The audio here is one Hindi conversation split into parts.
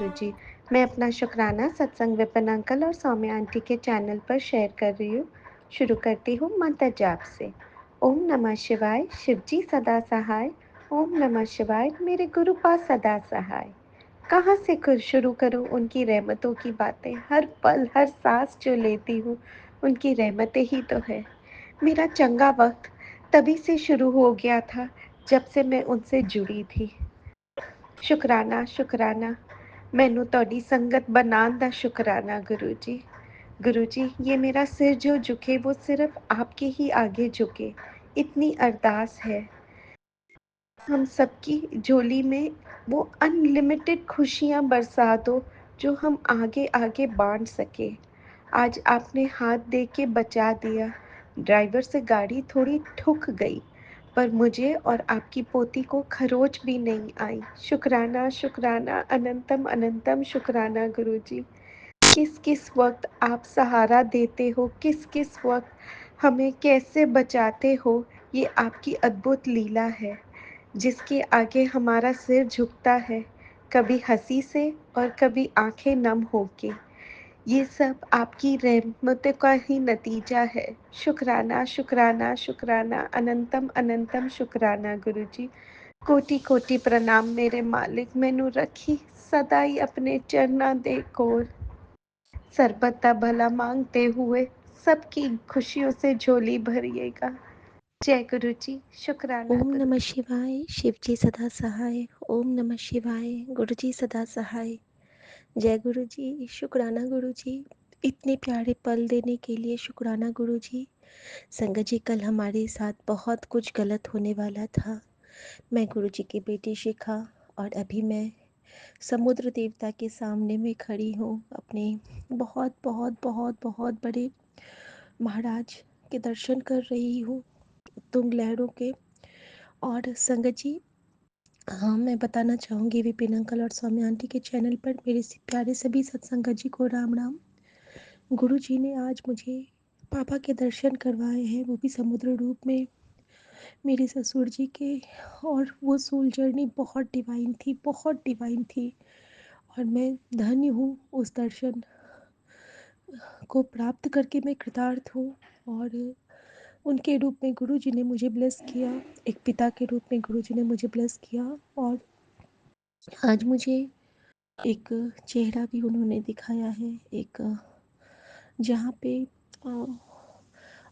गुरुजी। मैं अपना शुकराना सत्संग विपिन अंकल और सौम्या आंटी के चैनल पर शेयर कर रही हूँ। शुरू करती हूँ मंत्र जाप से। ओम नमः शिवाय, शिवजी सदा सहाय। ओम नमः शिवाय, मेरे गुरु पास सदा सहाय। कहाँ से शुरू करूँ उनकी रहमतों की बातें। हर पल हर सांस जो लेती हूँ उनकी रहमतें ही तो है। मेरा चंगा वक्त तभी से शुरू हो गया था जब से मैं उनसे जुड़ी थी। शुकराना शुकराना, मैनू तोड़ी संगत बनान दा शुकराना गुरु जी। गुरु जी, ये मेरा सिर जो झुके वो सिर्फ आपके ही आगे झुके, इतनी अरदास है। हम सबकी झोली में वो अनलिमिटेड खुशियाँ बरसा दो जो हम आगे आगे बांट सके। आज आपने हाथ दे के बचा दिया। ड्राइवर से गाड़ी थोड़ी ठुक गई, पर मुझे और आपकी पोती को खरोच भी नहीं आई। शुक्राना शुक्राना अनंतम अनंतम शुक्राना गुरुजी। किस किस वक्त आप सहारा देते हो, किस किस वक्त हमें कैसे बचाते हो, ये आपकी अद्भुत लीला है जिसके आगे हमारा सिर झुकता है, कभी हंसी से और कभी आंखें नम होके। ये सब आपकी रहमत का ही नतीजा है। शुक्राना शुक्राना शुक्राना अनंतम अनंतम शुक्राना गुरुजी। कोटि कोटि प्रणाम मेरे मालिक, मैनू रखी सदा ही अपने चरना दे कोर। सर्बदा भला मांगते हुए सबकी खुशियों से झोली भरिएगा। जय गुरु जी। शुक्राना ओम गुरु नमः जी। शिवाय, शिवजी सदा सहाय। ओम नमः शिवाय, गुरुजी सदा सहाय। जय गुरुजी, शुक्राना गुरुजी। इतने प्यारे पल देने के लिए शुक्राना गुरुजी। संगत जी, कल हमारे साथ बहुत कुछ गलत होने वाला था। मैं गुरुजी की बेटी शिखा और अभी मैं समुद्र देवता के सामने में खड़ी हूँ। अपने बहुत बहुत बहुत बहुत बड़े महाराज के दर्शन कर रही हूँ, तुंग लहरों के। और संगत जी, हाँ, मैं बताना चाहूँगी विपिन अंकल और सौम्या आंटी के चैनल पर मेरे प्यारे सभी सत्संगत जी को राम राम। गुरु जी ने आज मुझे पापा के दर्शन करवाए हैं, वो भी समुद्र रूप में, मेरे ससुर जी के। और वो सोल जर्नी बहुत डिवाइन थी, बहुत डिवाइन थी। और मैं धन्य हूँ उस दर्शन को प्राप्त करके, मैं कृतार्थ हूँ। और उनके रूप में गुरु जी ने मुझे ब्लेस किया, एक पिता के रूप में गुरु जी ने मुझे ब्लेस किया। और आज मुझे एक चेहरा भी उन्होंने दिखाया है, एक जहाँ पे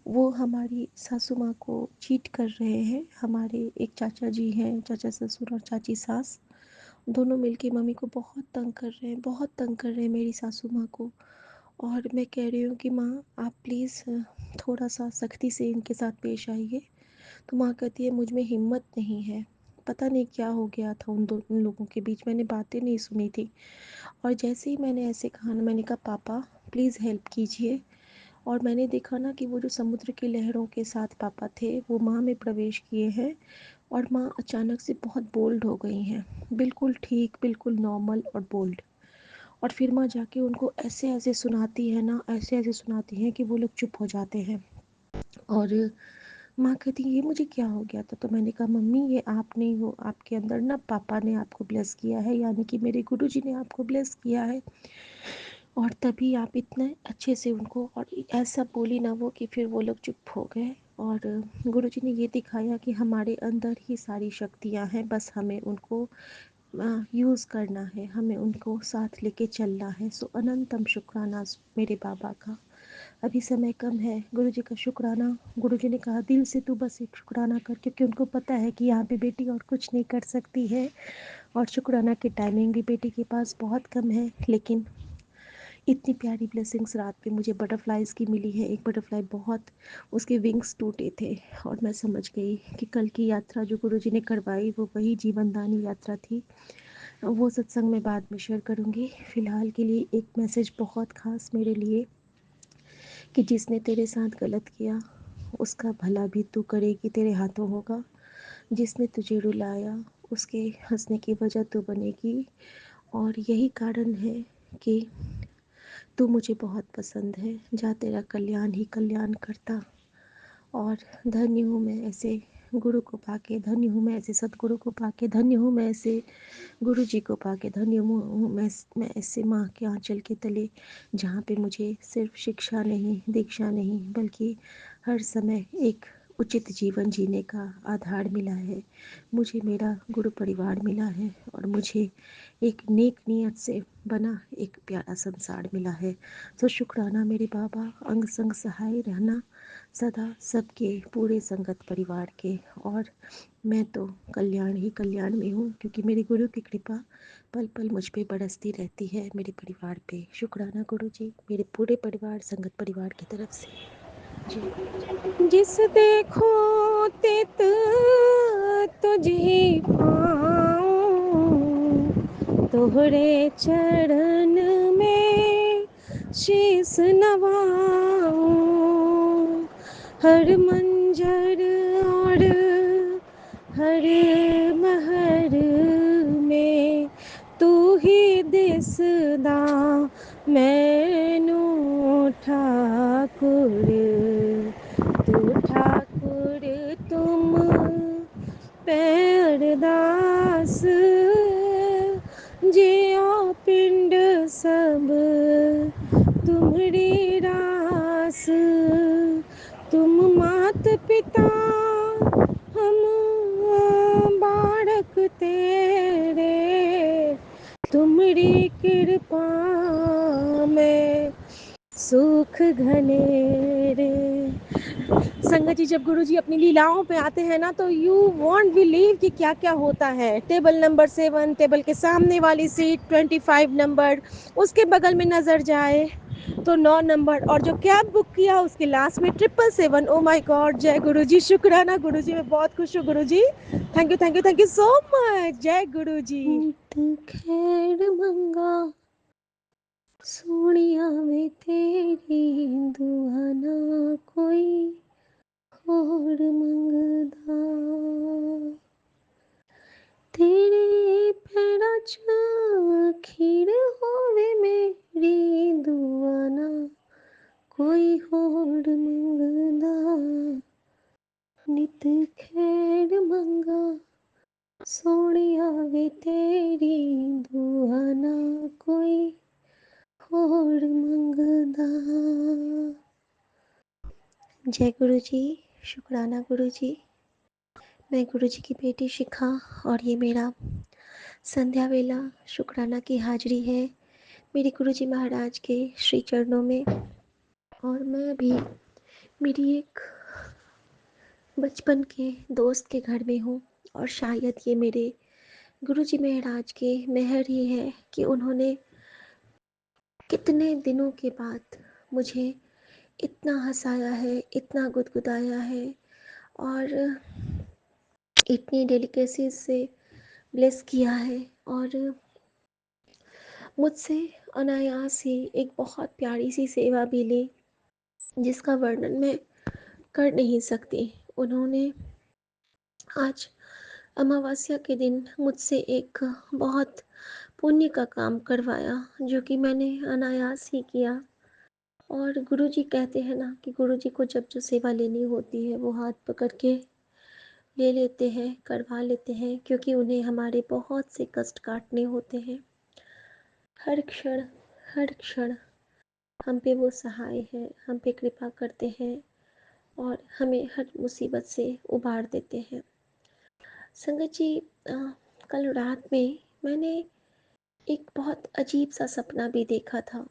वो हमारी सासू माँ को चीट कर रहे हैं। हमारे एक चाचा जी हैं, चाचा ससुर और चाची सास, दोनों मिलके मम्मी को बहुत तंग कर रहे हैं, बहुत तंग कर रहे हैं मेरी सासू माँ को। और मैं कह रही हूँ कि माँ, आप प्लीज़ थोड़ा सा सख्ती से इनके साथ पेश आइए। तो माँ कहती है मुझ में हिम्मत नहीं है। पता नहीं क्या हो गया था उन लोगों के बीच, मैंने बातें नहीं सुनी थी। और जैसे ही मैंने ऐसे कहा ना, मैंने कहा पापा प्लीज़ हेल्प कीजिए। और मैंने देखा ना कि वो जो समुद्र की लहरों के साथ पापा थे, वो माँ में प्रवेश किए हैं। और माँ अचानक से बहुत बोल्ड हो गई हैं, बिल्कुल ठीक, बिल्कुल नॉर्मल और बोल्ड। और फिर माँ जाके उनको ऐसे ऐसे सुनाती है ना, ऐसे ऐसे सुनाती हैं कि वो लोग चुप हो जाते हैं। और माँ कहती ये मुझे क्या हो गया था। तो मैंने कहा मम्मी, ये आप नहीं हो, आपके अंदर ना पापा ने आपको ब्लेस किया है, यानी कि मेरे गुरुजी ने आपको ब्लेस किया है। और तभी आप इतने अच्छे से उनको, और ऐसा बोली ना वो कि फिर वो लोग चुप हो गए। और गुरुजी ने ये दिखाया कि हमारे अंदर ही सारी शक्तियाँ हैं, बस हमें उनको यूज़ करना है, हमें उनको साथ लेके चलना है। सो अनंतम शुक्राना मेरे बाबा का। अभी समय कम है, गुरुजी का शुक्राना। गुरुजी ने कहा दिल से तू बस एक शुक्राना कर, क्योंकि उनको पता है कि यहाँ पे बेटी और कुछ नहीं कर सकती है। और शुक्राना की टाइमिंग भी बेटी के पास बहुत कम है। लेकिन इतनी प्यारी ब्लेसिंग्स रात पे मुझे बटरफ्लाइज़ की मिली है। एक बटरफ्लाई बहुत, उसके विंग्स टूटे थे, और मैं समझ गई कि कल की यात्रा जो गुरुजी ने करवाई वो वही जीवनदानी यात्रा थी। वो सत्संग में बाद में शेयर करूँगी। फ़िलहाल के लिए एक मैसेज बहुत ख़ास मेरे लिए, कि जिसने तेरे साथ गलत किया उसका भला भी तू करेगी, तेरे हाथों होगा। जिसने तुझे रुलाया उसके हंसने की वजह तू बनेगी। और यही कारण है कि तू मुझे बहुत पसंद है, जा तेरा कल्याण ही कल्याण करता। और धन्य हूँ मैं ऐसे गुरु को पाके धन्य हूँ, मैं ऐसे सदगुरु को पाके धन्य हूँ, मैं ऐसे गुरु जी को पाके धन्य हूँ। मैं ऐसे माँ के आंचल के तले, जहाँ पे मुझे सिर्फ शिक्षा नहीं, दीक्षा नहीं, बल्कि हर समय एक उचित जीवन जीने का आधार मिला है। मुझे मेरा गुरु परिवार मिला है और मुझे एक नेक नीयत से बना एक प्यारा संसार मिला है। तो शुक्राना मेरे बाबा, अंग संग सहाय रहना सदा सबके, पूरे संगत परिवार के। और मैं तो कल्याण ही कल्याण में हूँ, क्योंकि मेरे गुरु की कृपा पल पल मुझ पे बरसती रहती है, मेरे परिवार पे। शुक्राना गुरु जी, मेरे पूरे परिवार, संगत परिवार की तरफ से। जय गुरु जी। जिस देखो तित तुझे पाऊं, तोहरे चरण में शीस नवाऊं। हर मंजर और हर महर में तू ही दिसदा मैनू ठाकुर। तू ठाकुर तुम पे अरदास, जियो पिंड सब तुम्हारी रास। तुम मात पिता हम बालक तेरे, तुम्हारी कृपा में सुख घनेरे। संगत जी, जब गुरु जी अपनी लीलाओं पे आते हैं ना, तो यू वॉन्ट बिलीव कि क्या क्या होता है। टेबल नंबर 7, टेबल के सामने वाली सीट 25 नंबर, उसके बगल में नजर जाए तो 9 नंबर, और जो कैब बुक किया उसके लास्ट में 777। ओ माय गॉड, जय गुरु जी, शुक्राना गुरु जी, मैं बहुत खुश हूँ guru ji. Thank you, thank you, thank you so much. जय गुरु जी। नित खैर मंगा सोनिया में तेरी दुआना, कोई होर मंगदा। तेरे पैरां च खीर होवे मेरी दुआना, कोई होर मंगदा। नित खैर मंगा सोनिया वे तेरी दुआना, कोई होर मंगदा। जय गुरु जी, शुक्राना गुरु जी। मैं गुरु जी की बेटी शिखा, और ये मेरा संध्या वेला शुक्राना की हाजिरी है मेरे गुरु जी महाराज के श्री चरणों में। और मैं अभी मेरी एक बचपन के दोस्त के घर में हूँ, और शायद ये मेरे गुरु जी महाराज की मेहर ही है कि उन्होंने कितने दिनों के बाद मुझे इतना हंसाया है, इतना गुदगुदाया है, और इतनी डेलिकेसी से ब्लेस किया है। और मुझसे अनायास ही एक बहुत प्यारी सी सेवा भी ली, जिसका वर्णन मैं कर नहीं सकती। उन्होंने आज अमावस्या के दिन मुझसे एक बहुत पुण्य का काम करवाया, जो कि मैंने अनायास ही किया। और गुरुजी कहते हैं ना कि गुरुजी को जब जो सेवा लेनी होती है वो हाथ पकड़ के ले लेते हैं, करवा लेते हैं, क्योंकि उन्हें हमारे बहुत से कष्ट काटने होते हैं। हर क्षण, हर क्षण हम पे वो सहाय है, हम पे कृपा करते हैं और हमें हर मुसीबत से उबार देते हैं। संगत जी, कल रात में मैंने एक बहुत अजीब सा सपना भी देखा था।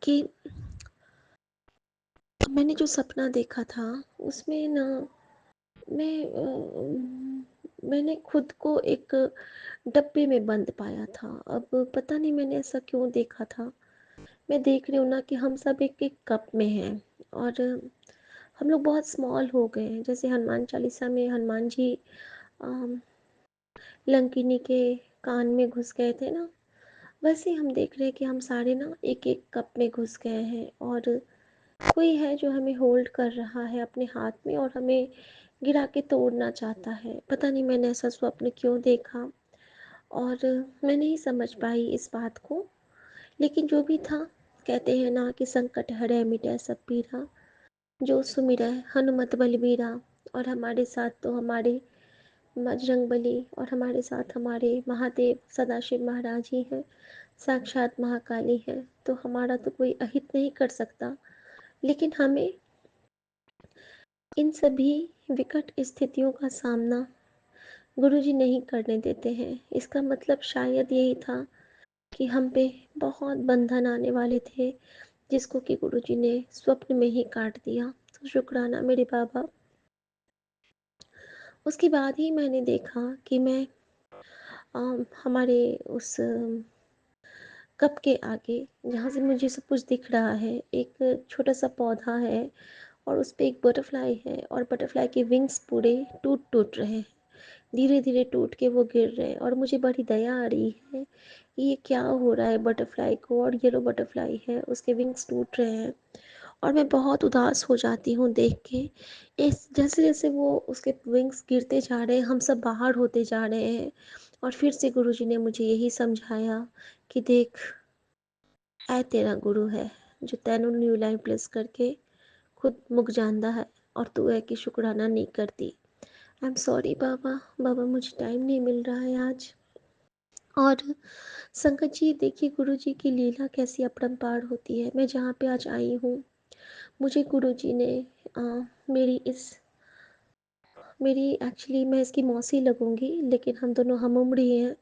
कि मैंने जो सपना देखा था उसमें ना मैंने खुद को एक डब्बे में बंद पाया था। अब पता नहीं मैंने ऐसा क्यों देखा था। मैं देख रही हूँ ना कि हम सब एक एक कप में हैं, और हम लोग बहुत स्मॉल हो गए हैं। जैसे हनुमान चालीसा में हनुमान जी लंकिनी के कान में घुस गए थे ना, वैसे हम देख रहे हैं कि हम सारे ना एक एक कप में घुस गए हैं, और कोई है जो हमें होल्ड कर रहा है अपने हाथ में और हमें गिरा के तोड़ना चाहता है। पता नहीं मैंने ऐसा स्वप्न क्यों देखा, और मैं नहीं समझ पाई इस बात को। लेकिन जो भी था, कहते हैं ना कि संकट हरै मिटै सब पीरा, जो सुमिरै हनुमत बलबीरा। और हमारे साथ तो हमारे बजरंगबली और हमारे साथ हमारे महादेव सदाशिव महाराज ही हैं, साक्षात महाकाली हैं, तो हमारा तो कोई अहित नहीं कर सकता। लेकिन हमें इन सभी विकट स्थितियों का सामना गुरुजी नहीं करने देते हैं। इसका मतलब शायद यही था कि हम पे बहुत बंधन आने वाले थे, जिसको कि गुरुजी ने स्वप्न में ही काट दिया। तो शुक्राना मेरे बाबा। उसके बाद ही मैंने देखा कि मैं हमारे उस कप के आगे, जहाँ से मुझे सब कुछ दिख रहा है, एक छोटा सा पौधा है और उस पे एक बटरफ्लाई है और बटरफ्लाई के विंग्स पूरे टूट टूट रहे हैं, धीरे धीरे टूट के वो गिर रहे हैं। और मुझे बड़ी दया आ रही है कि ये क्या हो रहा है बटरफ्लाई को, और येलो बटरफ्लाई है, उसके विंग्स टूट रहे हैं। और मैं बहुत उदास हो जाती हूँ देख के। इस जैसे जैसे वो उसके विंग्स गिरते जा रहे हैं, हम सब बाहर होते जा रहे हैं। और फिर से गुरुजी ने मुझे यही समझाया कि देख, ऐ तेरा गुरु है जो तैनू न्यू लाइन प्लेस करके खुद मुक जांदा है, और तू है कि शुक्राना नहीं करती। आई एम सॉरी बाबा, बाबा मुझे टाइम नहीं मिल रहा है आज। और संगत जी देखिए, गुरु जी की लीला कैसी अपरंपार होती है। मैं जहाँ पे आज आई हूँ, मुझे गुरु जी ने अ, मेरी एक्चुअली मैं इसकी मौसी लगूंगी, लेकिन हम दोनों हम उम्र ही हैं।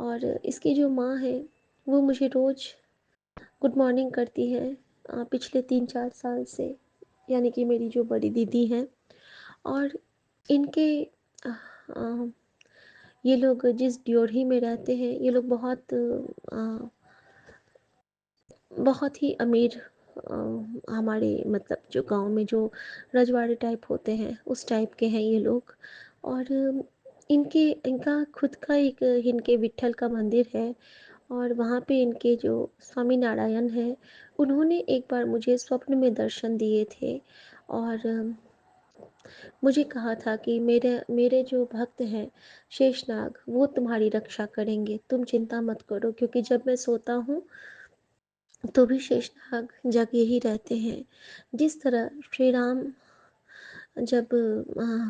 और इसकी जो माँ है वो मुझे रोज़ गुड मॉर्निंग करती है, पिछले 3-4 साल से। यानी कि मेरी जो बड़ी दीदी हैं, और इनके अ, अ, ये लोग जिस ड्योढ़ी में रहते हैं, ये लोग बहुत ही अमीर, हमारे मतलब जो गांव में जो रजवाड़े टाइप होते हैं उस टाइप के हैं ये लोग। और इनके इनका खुद का एक इनके विट्ठल का मंदिर है, और वहाँ पे इनके जो स्वामी नारायण हैं, उन्होंने एक बार मुझे स्वप्न में दर्शन दिए थे। और मुझे कहा था कि मेरे मेरे जो भक्त हैं शेषनाग, वो तुम्हारी रक्षा करेंगे, तुम चिंता मत करो, क्योंकि जब मैं सोता हूँ तो भी शेषनाग जगे ही रहते हैं। जिस तरह श्री राम जब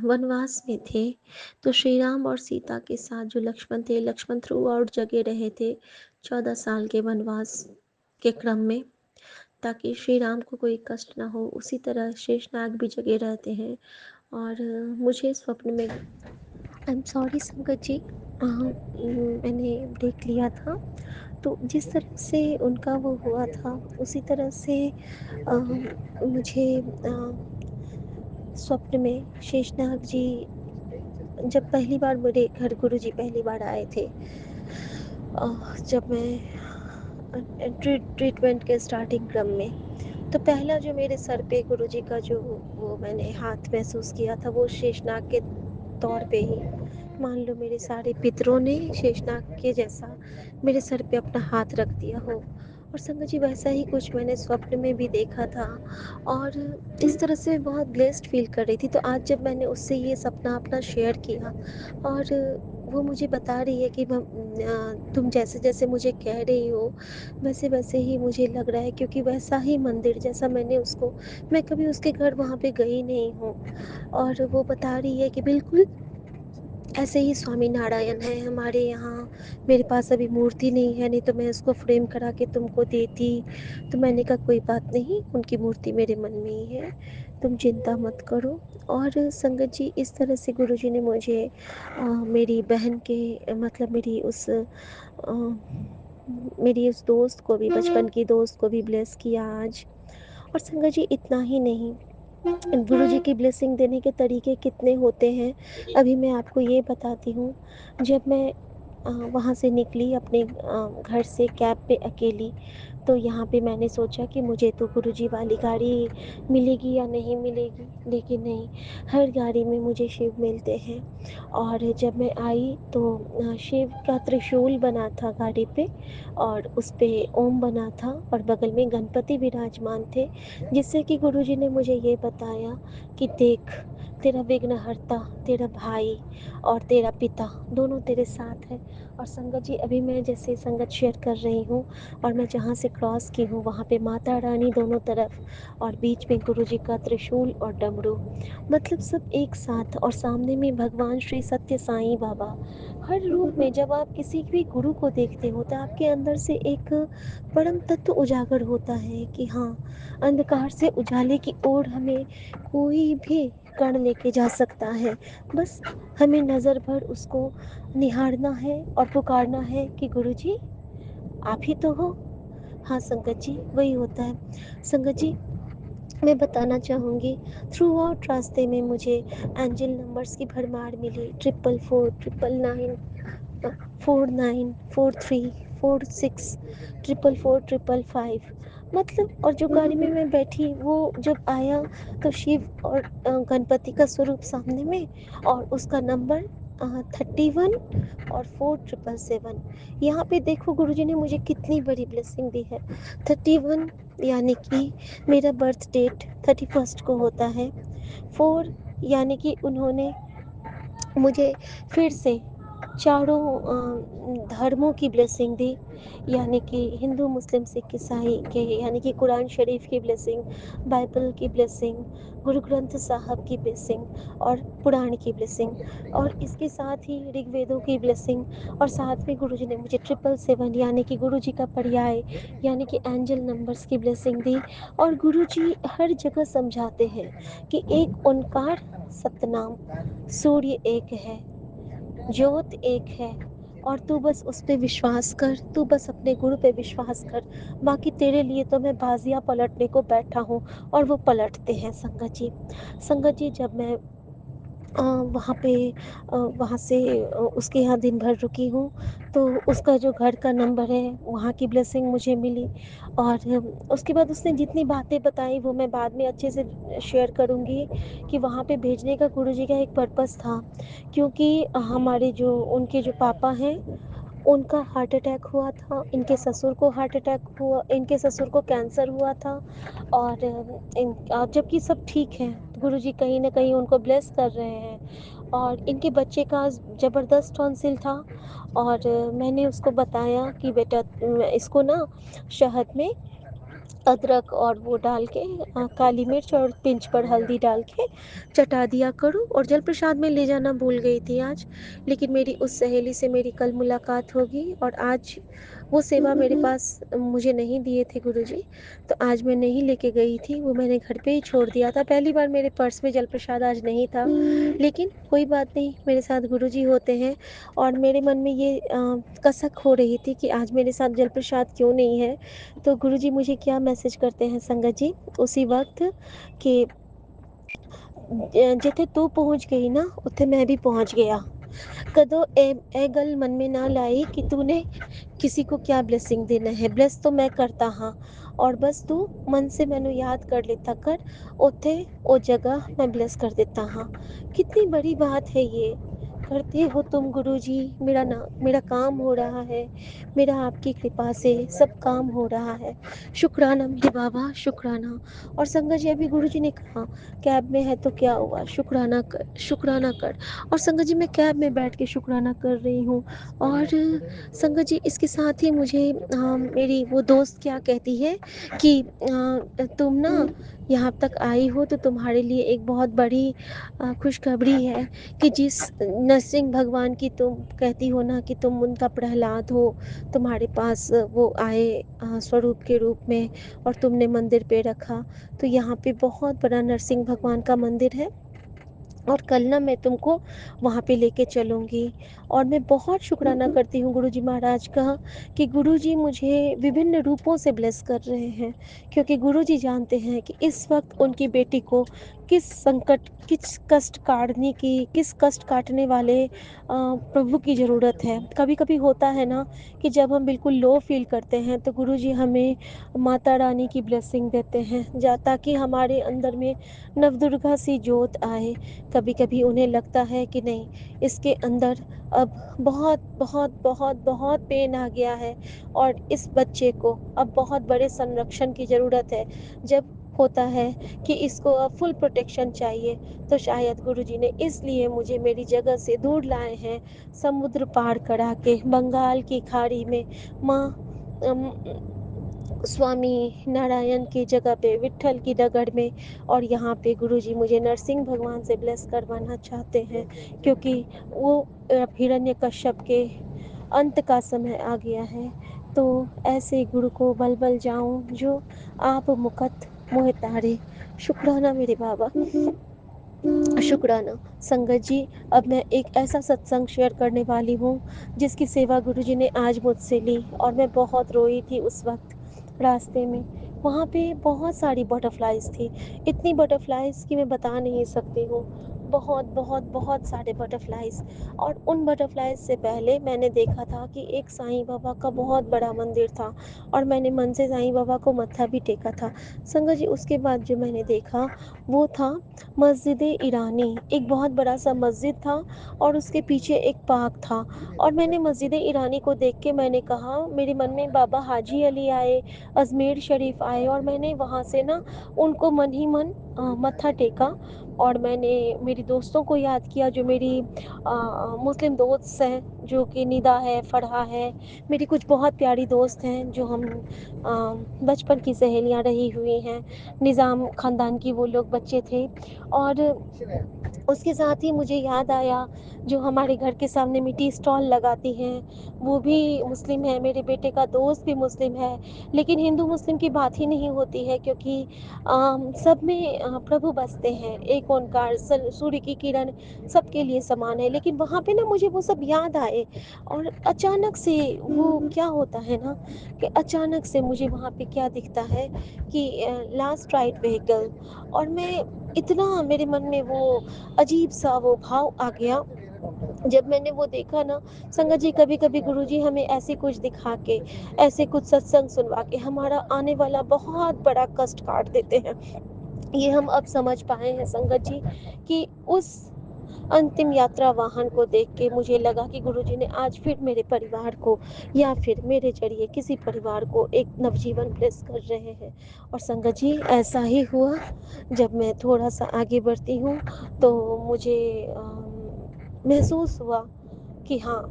वनवास में थे, तो श्री राम और सीता के साथ जो लक्ष्मण थे, लक्ष्मण थ्रू आउट जगे रहे थे 14 साल के वनवास के क्रम में, ताकि श्री राम को कोई कष्ट ना हो। उसी तरह शेषनाग भी जगे रहते हैं। और मुझे स्वप्न में, आई एम सॉरी संगत जी, मैंने ब्रेक लिया था। तो जिस तरह से उनका वो हुआ था, उसी तरह से मुझे स्वप्न में शेषनाग जी, जब पहली बार मेरे घर गुरु जी पहली बार आए थे, जब मैं ट्रीटमेंट के स्टार्टिंग क्रम में, तो पहला जो मेरे सर पे गुरु जी का जो वो मैंने हाथ महसूस किया था, वो शेषनाग के तौर पे ही, मान लो मेरे सारे पितरों ने शेषनाग के जैसा मेरे सर पे अपना हाथ रख दिया हो। और संगत जी वैसा ही कुछ मैंने स्वप्न में भी देखा था, और इस तरह से मैं बहुत ब्लेस्ड फील कर रही थी। तो आज जब मैंने उससे ये सपना अपना शेयर किया, और वो मुझे बता रही है कि तुम जैसे जैसे मुझे कह रही हो वैसे वैसे ही मुझे लग रहा है, क्योंकि वैसा ही मंदिर जैसा मैंने उसको, मैं कभी उसके घर वहाँ पे गई नहीं हूँ। और वो बता रही है कि बिल्कुल ऐसे ही स्वामी नारायण है हमारे यहाँ। मेरे पास अभी मूर्ति नहीं है, नहीं तो मैं उसको फ्रेम करा के तुमको देती। तो मैंने कहा कोई बात नहीं, उनकी मूर्ति मेरे मन में ही है, तुम चिंता मत करो। और संगत जी इस तरह से गुरुजी ने मुझे मेरी बहन के मतलब मेरी उस दोस्त को भी, बचपन की दोस्त को भी ब्लेस किया आज। और संगत जी इतना ही नहीं, गुरु जी की ब्लेसिंग देने के तरीके कितने होते हैं, अभी मैं आपको ये बताती हूँ। जब मैं वहाँ से निकली अपने घर से कैब पे अकेली, तो यहाँ पे मैंने सोचा कि मुझे तो गुरुजी वाली गाड़ी मिलेगी या नहीं मिलेगी, लेकिन नहीं, हर गाड़ी में मुझे शिव मिलते हैं। और जब मैं आई तो शिव का त्रिशूल बना था गाड़ी पे, और उस पे ओम बना था, और बगल में गणपति विराजमान थे, जिससे कि गुरुजी ने मुझे ये बताया कि देख, तेरा विघ्नहर्ता, तेरा भाई और तेरा पिता दोनों तेरे साथ है। और संगत जी, अभी मैं जैसे संगत शेयर कर रही हूँ और मैं जहाँ से क्रॉस की हूँ वहाँ पे माता रानी दोनों तरफ और बीच में गुरु जी का त्रिशूल और डमरू, मतलब सब एक साथ, और सामने में भगवान श्री सत्य साईं बाबा। हर रूप में जब आप किसी भी गुरु को देखते हो तो आपके अंदर से एक परम तत्व उजागर होता है कि हाँ, अंधकार से उजाले की ओर हमें कोई भी कण लेके जा सकता है। बस हमें नज़र भर उसको निहारना है और पुकारना है कि गुरुजी आप ही तो हो। हाँ संगत जी, वही होता है। संगत जी, मैं बताना चाहूँगी, थ्रू आउट रास्ते में मुझे एंजल नंबर्स की भरमार मिली। 444, 999, 4943, 46, 444, 555, मतलब। और जो गाड़ी में मैं बैठी वो जब आया तो शिव और गणपति का स्वरूप सामने में, और उसका नंबर 31 और 4777। यहाँ पे देखो गुरुजी ने मुझे कितनी बड़ी ब्लेसिंग दी है। 31 यानी कि मेरा बर्थ डेट 31 को होता है। 4 यानी कि उन्होंने मुझे फिर से चारों धर्मों की ब्लेसिंग दी, यानी कि हिंदू मुस्लिम सिख ईसाई के, यानी कि कुरान शरीफ की ब्लेसिंग, बाइबल की ब्लेसिंग, गुरु ग्रंथ साहब की ब्लेसिंग और पुराण की ब्लेसिंग, और इसके साथ ही ऋग्वेदों की ब्लेसिंग। और साथ में गुरु जी ने मुझे 777 यानी कि गुरु जी का पर्याय यानी कि एंजल नंबर्स की ब्लेसिंग दी। और गुरु जी हर जगह समझाते हैं कि एक ओंकार सतनाम, सूर्य एक है, ज्योत एक है, और तू बस उस पे विश्वास कर, तू बस अपने गुरु पे विश्वास कर, बाकी तेरे लिए तो मैं बाजियां पलटने को बैठा हूँ। और वो पलटते हैं संगत जी। संगत जी, जब मैं वहाँ पे वहाँ से उसके यहाँ दिन भर रुकी हूँ तो उसका जो घर का नंबर है वहाँ की ब्लेसिंग मुझे मिली। और उसके बाद उसने जितनी बातें बताई वो मैं बाद में अच्छे से शेयर करूँगी कि वहाँ पे भेजने का गुरुजी का एक पर्पस था, क्योंकि हमारे जो उनके जो पापा हैं उनका हार्ट अटैक हुआ था, इनके ससुर को हार्ट अटैक हुआ, इनके ससुर को कैंसर हुआ था। और जबकि सब ठीक है, गुरुजी कहीं ना कहीं उनको ब्लेस कर रहे हैं। और इनके बच्चे का ज़बरदस्त टॉन्सिल था। और मैंने उसको बताया कि बेटा इसको ना शहद में अदरक और वो डाल के काली मिर्च और पिंच पर हल्दी डाल के चटा दिया करो। और जल प्रसाद में ले जाना भूल गई थी आज, लेकिन मेरी उस सहेली से मेरी कल मुलाकात होगी और आज वो सेवा मेरे पास मुझे नहीं दिए थे गुरुजी, तो आज मैं नहीं लेके गई थी, वो मैंने घर पे ही छोड़ दिया था। पहली बार मेरे पर्स में जल प्रसाद आज नहीं था, लेकिन कोई बात नहीं, मेरे साथ गुरुजी होते हैं। और मेरे मन में ये कसक हो रही थी कि आज मेरे साथ जल प्रसाद क्यों नहीं है। तो गुरुजी मुझे क्या मैसेज करते हैं संगत जी उसी वक्त कि जिथे तू पहुंच गई ना उथे मैं भी पहुंच गया। कदों ए गल मन में ना लाई कि तूने किसी को क्या ब्लेसिंग देना है, ब्लेस तो मैं करता हाँ, और बस तू मन से मैनू याद कर लेता कर, उथे ओ जगह मैं ब्लेस कर देता हाँ। कितनी बड़ी बात है ये, करते हो तुम गुरुजी, मेरा काम हो रहा है, मेरा आपकी कृपा से सब काम हो रहा है। शुक्राना मेरे बाबा, शुक्राना। और संगत जी, अभी गुरुजी ने कहा कैब में है तो क्या हुआ, शुक्राना कर, शुक्राना कर। और संगत जी, मैं कैब में बैठ के शुक्राना कर रही हूँ। और संगत जी, इसके साथ ही मुझे मेरी वो दोस्त क्या कहती है कि तुम ना यहाँ तक आई हो तो तुम्हारे लिए एक बहुत बड़ी खुशखबरी है कि जिस नरसिंह भगवान की तुम कहती हो ना कि तुम उनका प्रहलाद हो, तुम्हारे पास वो आए स्वरूप के रूप में और तुमने मंदिर पे रखा, तो यहाँ पे बहुत बड़ा नरसिंह भगवान का मंदिर है और कल ना मैं तुमको वहाँ पे लेके चलूँगी। और मैं बहुत शुक्राना करती हूँ गुरुजी महाराज का कि गुरुजी मुझे विभिन्न रूपों से ब्लेस कर रहे हैं, क्योंकि गुरुजी जानते हैं कि इस वक्त उनकी बेटी को किस संकट, किस कष्ट काटने की, किस कष्ट काटने वाले प्रभु की ज़रूरत है। कभी कभी होता है ना कि जब हम बिल्कुल लो फील करते हैं तो गुरुजी हमें माता रानी की ब्लेसिंग देते हैं ताकि हमारे अंदर में नवदुर्गा सी जोत आए। कभी कभी उन्हें लगता है कि नहीं, इसके अंदर अब बहुत बहुत बहुत बहुत पेन आ गया है और इस बच्चे को अब बहुत बड़े संरक्षण की ज़रूरत है। जब होता है कि इसको अब फुल प्रोटेक्शन चाहिए। तो शायद गुरुजी ने इसलिए मुझे मेरी जगह से दूर लाए हैं, समुद्र पार करा के बंगाल की खाड़ी में माँ अम, स्वामी नारायण की जगह पे विट्ठल की डगर में। और यहाँ पे गुरुजी मुझे नरसिंह भगवान से ब्लेस करवाना चाहते हैं, क्योंकि वो हिरण्यकश्यप के अंत का समय आ गया है। तो ऐसे गुरु को बल बल जाऊं जो आप मुकत मोह तारे। शुक्राना मेरे बाबा, शुक्राना। संगत जी, अब मैं एक ऐसा सत्संग शेयर करने वाली हूँ जिसकी सेवा गुरुजी ने आज मुझसे ली, और मैं बहुत रोई थी उस वक्त रास्ते में। वहाँ पे बहुत सारी बटरफ्लाइज थी, इतनी बटरफ्लाइज कि मैं बता नहीं सकती हूँ। बहुत बहुत बहुत सारे बटरफ्लाइज। और उन बटरफ्लाइज से पहले मैंने देखा था कि एक साईं बाबा का बहुत बड़ा मंदिर था, और मैंने मन से साईं बाबा को मत्था भी टेका था। संगत जी, उसके बाद जो मैंने देखा वो था मस्जिद ईरानी। एक बहुत बड़ा सा मस्जिद था, और उसके पीछे एक पार्क था। और मैंने मस्जिद ईरानी को देख के मैंने कहा, मेरे मन में बाबा हाजी अली आए, अजमेर शरीफ आए, और मैंने वहाँ से ना उनको मन ही मन मत्था टेका। और मैंने मेरी दोस्तों को याद किया, जो मेरी मुस्लिम दोस्त हैं, जो कि निदा है, फरहा है। मेरी कुछ बहुत प्यारी दोस्त हैं जो हम बचपन की सहेलियां रही हुई हैं। निज़ाम ख़ानदान की वो लोग बच्चे थे। और उसके साथ ही मुझे याद आया, जो हमारे घर के सामने मिट्टी स्टॉल लगाती हैं, वो भी मुस्लिम है। मेरे बेटे का दोस्त भी मुस्लिम है। लेकिन हिंदू मुस्लिम की बात ही नहीं होती है, क्योंकि सब में प्रभु बसते हैं। एक ओंकार, सूर्य की किरण सबके लिए समान है। लेकिन वहाँ पे ना मुझे वो सब याद आए, और अचानक से वो क्या होता है ना, कि अचानक से मुझे वहाँ पे क्या दिखता है कि लास्ट राइट व्हीकल। और मैं इतना, मेरे मन में वो अजीब सा वो भाव आ गया जब मैंने वो देखा ना। संगत जी, कभी कभी गुरुजी हमें ऐसे कुछ दिखा के, ऐसे कुछ सत्संग सुनवा के हमारा आने वाला बहुत बड़ा कष्ट काट देते हैं। ये हम अब समझ पाए हैं संगत जी, कि उस अंतिम यात्रा वाहन को देख के मुझे लगा कि गुरुजी ने आज फिर मेरे परिवार को, या फिर मेरे जरिए किसी परिवार को एक नवजीवन ब्लेस कर रहे हैं। और संगत जी, ऐसा ही हुआ। जब मैं थोड़ा सा आगे बढ़ती हूँ तो मुझे महसूस हुआ कि हाँ,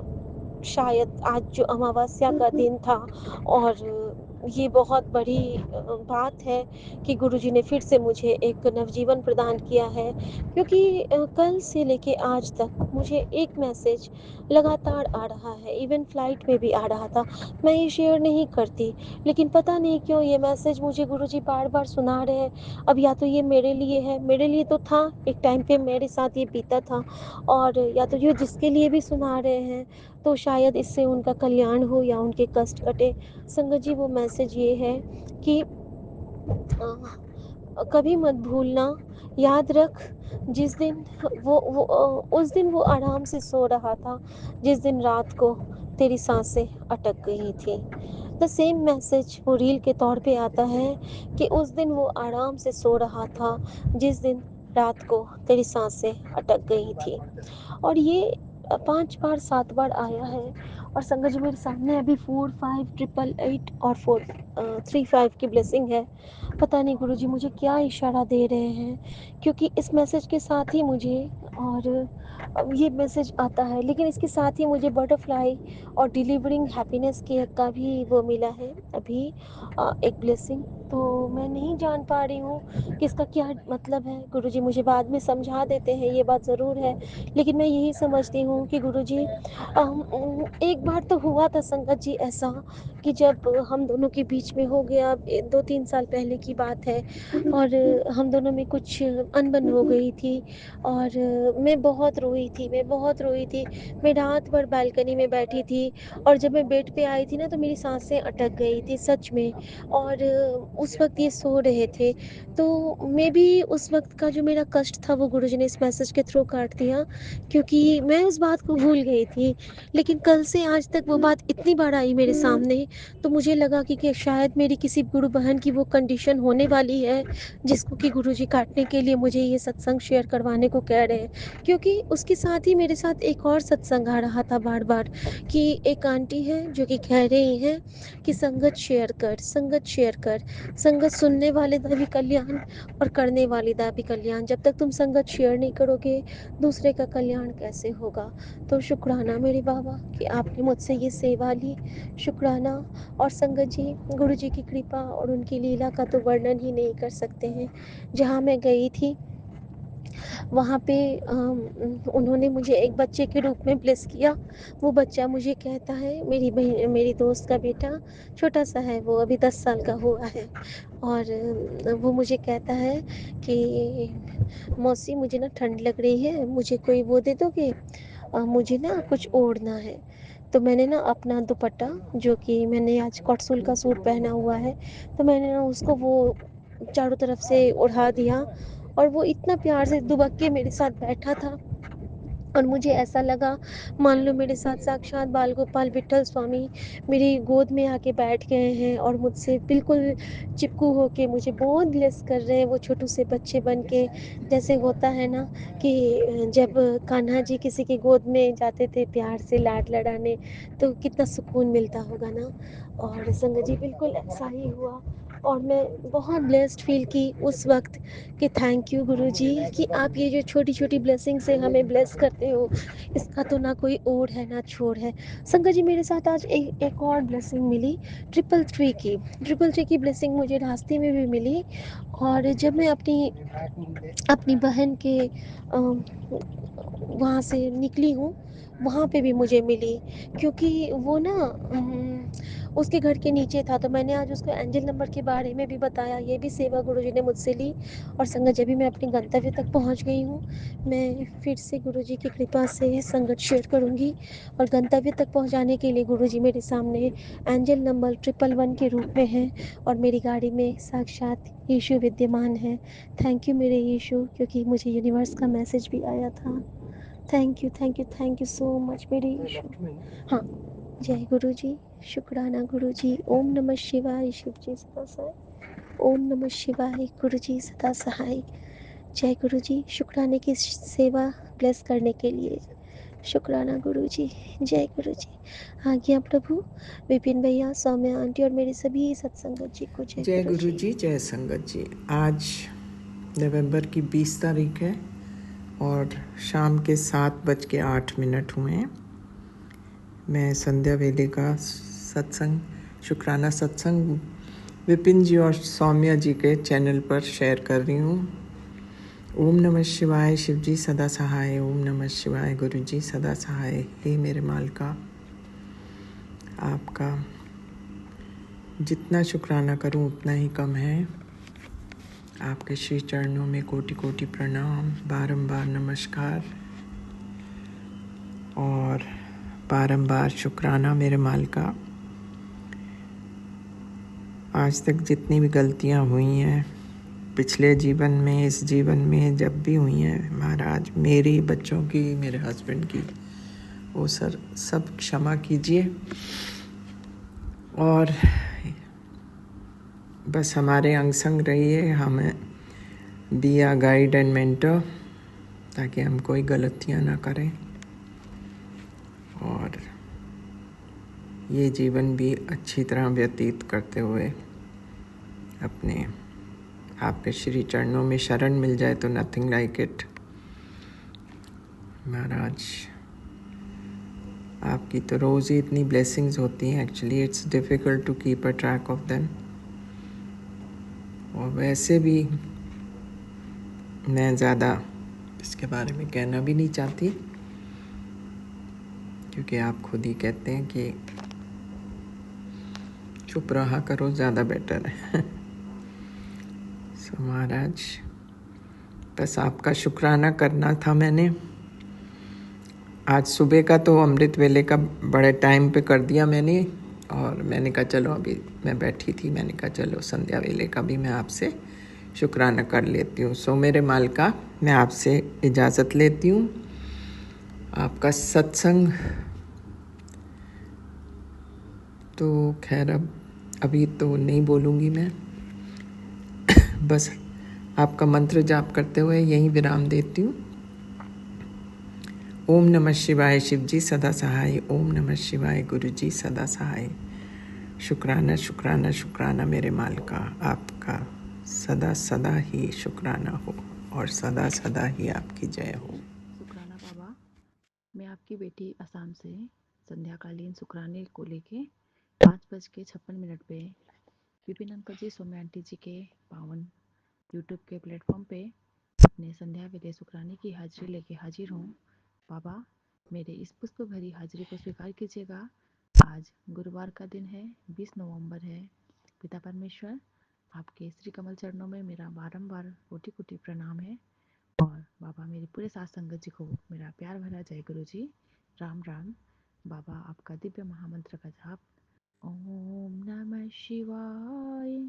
शायद आज जो अमावस्या का दिन था, और ये बहुत बड़ी बात है कि गुरुजी ने फिर से मुझे एक नवजीवन प्रदान किया है। क्योंकि कल से लेके आज तक मुझे एक मैसेज लगातार आ रहा है, इवन फ्लाइट में भी आ रहा था। मैं ये शेयर नहीं करती, लेकिन पता नहीं क्यों ये मैसेज मुझे गुरुजी बार बार सुना रहे हैं। अब या तो ये मेरे लिए है, मेरे लिए तो था, एक टाइम पे मेरे साथ ये बीता था, और या तो ये जिसके लिए भी सुना रहे हैं, तो शायद इससे उनका कल्याण हो या उनके कष्ट कटे। संगत जी, वो मैसेज ये है कि कभी मत भूलना, याद रख, जिस दिन उस दिन वो आराम से सो रहा था, जिस दिन रात को तेरी सांसें अटक गई थी। द सेम मैसेज वो रील के तौर पे आता है कि उस दिन वो आराम से सो रहा था, जिस दिन रात को तेरी सांसें अटक गई थी। और ये 5 बार 7 बार आया है। और संगत जी, मेरे सामने अभी 4 5 ट्रिपल 8 और 4 3 5 की ब्लेसिंग है। पता नहीं गुरुजी मुझे क्या इशारा दे रहे हैं, क्योंकि इस मैसेज के साथ ही मुझे, और ये मैसेज आता है, लेकिन इसके साथ ही मुझे बटरफ्लाई और डिलीवरिंग हैप्पीनेस के का भी वो मिला है अभी, एक ब्लेसिंग। तो मैं नहीं जान पा रही हूँ कि इसका क्या मतलब है। गुरुजी मुझे बाद में समझा देते हैं, ये बात ज़रूर है। लेकिन मैं यही समझती हूँ कि गुरुजी, एक बार तो हुआ था संगत जी ऐसा, कि जब हम दोनों के बीच में हो गया, 2-3 साल पहले की बात है, और हम दोनों में कुछ अनबन हो गई थी। और मैं बहुत रोई थी, मैं बहुत रोई थी। मैं रात भर बालकनी में बैठी थी, और जब मैं बेड पे आई थी ना, तो मेरी सांसें अटक गई थी सच में। और उस वक्त ये सो रहे थे। तो मे बी उस वक्त का जो मेरा कष्ट था वो गुरुजी ने इस मैसेज के थ्रू काट दिया, क्योंकि मैं उस बात को भूल गई थी। लेकिन कल से आज तक वो बात इतनी बार आई मेरे सामने, तो मुझे लगा कि शायद मेरी किसी गुरु बहन की वो कंडीशन होने वाली है जिसको कि गुरुजी काटने के लिए मुझे ये सत्संग शेयर करवाने को कह रहे हैं। क्योंकि उसके साथ ही मेरे साथ एक और सत्संग आ रहा था बार बार कि एक आंटी है जो कि कह रही हैं कि संगत शेयर कर, संगत शेयर कर, संगत सुनने वाले दा भी कल्याण और करने वाले दा भी कल्याण। जब तक तुम संगत शेयर नहीं करोगे दूसरे का कल्याण कैसे होगा। तो शुक्राना मेरे बाबा कि आपने मुझसे ये सेवा ली, शुक्राना। और संगत जी, गुरु जी की कृपा और उनकी लीला का तो वर्णन ही नहीं कर सकते हैं। जहाँ मैं गई थी वहाँ पे उन्होंने मुझे एक बच्चे के रूप में ब्लेस किया। वो बच्चा मुझे कहता है, मेरी बहन, मेरी दोस्त का बेटा छोटा सा है, वो अभी 10 साल का हुआ है, और वो मुझे कहता है कि मौसी मुझे ना ठंड लग रही है, मुझे कोई वो दे दोगे, मुझे ना कुछ ओढ़ना है। तो मैंने ना अपना दुपट्टा, जो कि मैंने आज कॉटसूल का सूट पहना हुआ है, तो मैंने ना उसको वो चारों तरफ से उड़ा दिया, और वो इतना प्यार से दुबक के मेरे साथ बैठा था, और मुझे ऐसा लगा मान लो मेरे साथ साक्षात बाल गोपाल विट्ठल स्वामी मेरी गोद में आके बैठ गए हैं और मुझसे बिल्कुल चिपकू होके मुझे बहुत ब्लेस कर रहे हैं, वो छोटू से बच्चे बन के। जैसे होता है ना कि जब कान्हा जी किसी की गोद में जाते थे प्यार से लाड लड़ाने, तो कितना सुकून मिलता होगा ना। और संगत जी बिल्कुल ऐसा ही हुआ, और मैं बहुत ब्लेस्ड फील की उस वक्त कि थैंक यू गुरुजी कि आप ये जो छोटी छोटी ब्लेसिंग से हमें ब्लेस करते हो, इसका तो ना कोई ओर है ना छोड़ है। संगत जी मेरे साथ आज एक और ब्लेसिंग मिली, ट्रिपल थ्री की ब्लेसिंग मुझे रास्ते में भी मिली। और जब मैं अपनी बहन के वहाँ से निकली हूँ, वहाँ पे भी मुझे मिली, क्योंकि वो ना उसके घर के नीचे था। तो मैंने आज उसको एंजल नंबर के बारे में भी बताया, ये भी सेवा गुरुजी ने मुझसे ली। और संगत जब भी मैं अपने गंतव्य तक पहुँच गई हूँ, मैं फिर से गुरुजी की कृपा से संगत शेयर करूँगी। और गंतव्य तक पहुँचाने के लिए गुरुजी मेरे सामने एंजल नंबर 111 के रूप में है, और मेरी गाड़ी में साक्षात यीशु विद्यमान है। थैंक यू मेरे यीशु, क्योंकि मुझे यूनिवर्स का मैसेज भी आया था। Thank you, thank you, thank you so much मेरे यीशु। हाँ, जय गुरु जी, शुक्राना गुरु जी। ओम नमः शिवाय, शिव जी सदा सहाय। ओम नमः शिवाय, गुरु जी सदा सहाय। जय गुरु जी, शुक्राने की सेवा ब्लेस करने के लिए शुक्राना गुरु जी। जय गुरु जी। आज्ञा प्रभु। विपिन भैया, सौम्या आंटी और मेरे सभी सत्संगत जी को जय जय गुरु गुरु जी। जी, जय संगत जी। आज नवंबर की 20 तारीख है और शाम के 7:08 हुए हैं। मैं संध्या वेले का सत्संग, शुक्राना सत्संग विपिन जी और सौम्या जी के चैनल पर शेयर कर रही हूँ। ओम नमः शिवाय, शिव जी सदा सहाय। ओम नमः शिवाय, गुरु जी सदा सहाय। हे मेरे मालिका, आपका जितना शुक्राना करूँ उतना ही कम है। आपके श्री चरणों में कोटि कोटि प्रणाम, बारंबार नमस्कार और बारंबार शुक्राना मेरे मालिका। आज तक जितनी भी गलतियां हुई हैं पिछले जीवन में, इस जीवन में जब भी हुई हैं महाराज, मेरी, बच्चों की, मेरे हस्बैंड की, वो सब क्षमा कीजिए। और बस हमारे अंग संग रहिए, हमें be a guide and mentor, ताकि हम कोई गलतियां ना करें और ये जीवन भी अच्छी तरह व्यतीत करते हुए अपने आपके श्री चरणों में शरण मिल जाए तो नथिंग लाइक इट। महाराज, आपकी तो रोज़ ही इतनी ब्लेसिंग्स होती हैं, actually it's difficult to keep a track of them. और वैसे भी मैं ज़्यादा इसके बारे में कहना भी नहीं चाहती, क्योंकि आप खुद ही कहते हैं कि चुप रहा करो, ज़्यादा बेटर है। सो महाराज, बस आपका शुक्राना करना था मैंने। आज सुबह का तो अमृत वेले का बड़े टाइम पे कर दिया मैंने, और मैंने कहा चलो, अभी मैं बैठी थी, मैंने कहा चलो संध्या वेले का भी मैं आपसे शुक्राना कर लेती हूँ। सो मेरे मालिका, मैं आपसे इजाज़त लेती हूँ। आपका सत्संग तो खैर अब अभी तो नहीं बोलूँगी मैं, बस आपका मंत्र जाप करते हुए यहीं विराम देती हूँ। ओम नमः शिवाय शिव जी सदा सहाय, ओम नमः शिवाय गुरु जी सदा सहाय। शुक्राना शुक्राना शुक्राना मेरे मालिका, आपका सदा सदा ही शुक्राना हो और सदा सदा ही आपकी जय हो। शुक्राना बाबा, मैं आपकी बेटी असम से संध्याकालीन शुक्राने को लेके 5:56 पे विपिन अंकल जी, सौम्या आंटी जी के पावन यूट्यूब के प्लेटफॉर्म पे अपने संध्या विदय शुक्राने की हाजिरी लेके हाजिर हूँ। बाबा, मेरे इस पुष्प भरी हाजिरी को स्वीकार कीजिएगा। आज गुरुवार का दिन है, 20 नवंबर है। पिता परमेश्वर, आपके श्री कमल चरणों में मेरा बारंबार कोटि कोटि प्रणाम है। और बाबा, मेरी पूरे साथ संगत जी को मेरा प्यार भरा जय गुरु जी, राम राम। बाबा, आपका दिव्य महामंत्र का जाप। ओम नमः शिवाय,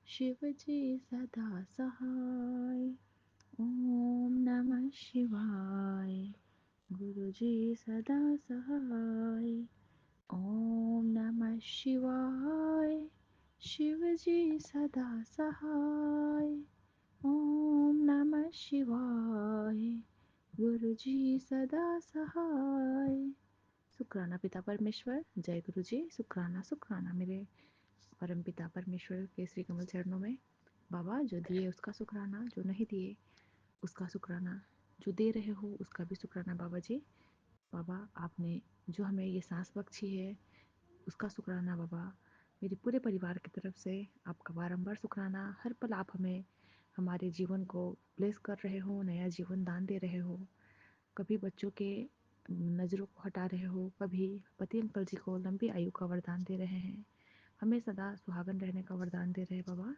शिव जी सदा सहाय। ओम नमः शिवाय, गुरु जी सदा सहाय। ओम नमः शिवाय, शिव जी सदा सहाय। ओम नमः शिवाय, गुरु जी सदा सहाय। शुक्राना पिता परमेश्वर, जय गुरु जी। शुक्राना शुक्राना मेरे परम पिता परमेश्वर के श्री कमल चरणों में। बाबा, जो दिए उसका शुक्राना, जो नहीं दिए उसका शुक्राना, जो दे रहे हो उसका भी शुक्राना बाबा जी। बाबा, आपने जो हमें ये सांस बख्शी है उसका शुक्राना बाबा। मेरे पूरे परिवार की तरफ से आपका बारंबार शुक्राना। हर पल आप हमें हमारे जीवन को ब्लेस कर रहे हो, नया जीवन दान दे रहे हो। कभी बच्चों के नज़रों को हटा रहे हो, कभी पति अंकल जी को लंबी आयु का वरदान दे रहे हैं, हमें सदा सुहागन रहने का वरदान दे रहे हैं बाबा।